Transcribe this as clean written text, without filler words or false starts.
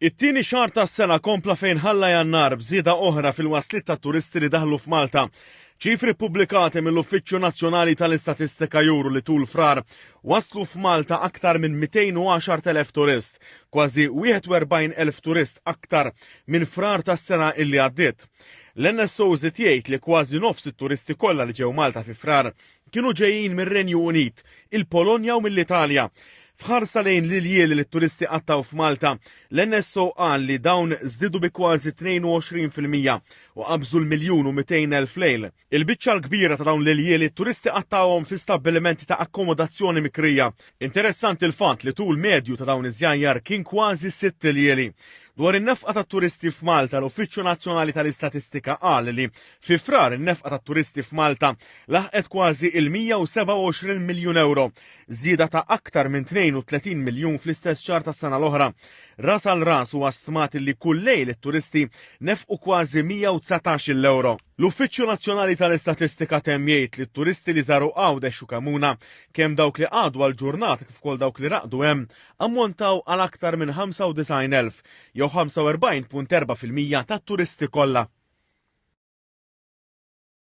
It-tieni xahar tas-sena kompla fejn ħalla Jannar bżieda oħra fil-waslit ta' turisti li daħlu f'Malta. Ċifri pubblikati mill-Uffiċċju Nazzjonali tal-Istatistika juru li tul frar waslu f'Malta aktar minn 210,000 turist, kważi 41,000 turist aktar minn frar tas-sena illi għaddiet. L-NSO jgħid li kważi nofs it-turisti kollha li ġew Malta fi frar kienu ġejjin mir-Renju Unit, il-Polonja u mill-Italja. Fħarsa lejn l-iljieli li t-turisti qattaw f'Malta, l-NSO qal li dawn żdiedu bi kważi 22% u qabżu l-1,200,000 lejl. Il-biċċa l-kbira ta' dawn l-iljieli t-turisti qattawhom fi stabbilimenti ta' akkomodazzjoni mikrija. Interessanti l-fatt li tul medju ta' dawn iż-żjajjar kien kważi 6 iljieli. Dwar in-nefqa tat-turisti f'Malta, l-Uffiċċju Nazzjonali tal-Istatistika qal li fi frar in-nefqa tat-turisti f'Malta laħqet kważi il-127 miljun euro, żieda ta' aktar minn 32 miljun fl-istess xahar tas-sena l-oħra. Ras għal ras huwa stmat li kull lejl it-turisti nefqu kważi 119 euro. L-Uffiċċju Nazzjonali tal-Istatistika temm jgħid li t-turisti li żaru Għawdex u Kamuna kemm dawk li qagħdu għal ġurnata kif ukoll dawk li raqdu hemm ammontaw għal aktar minn 95,000 jew 45.4% tat-turisti kollha.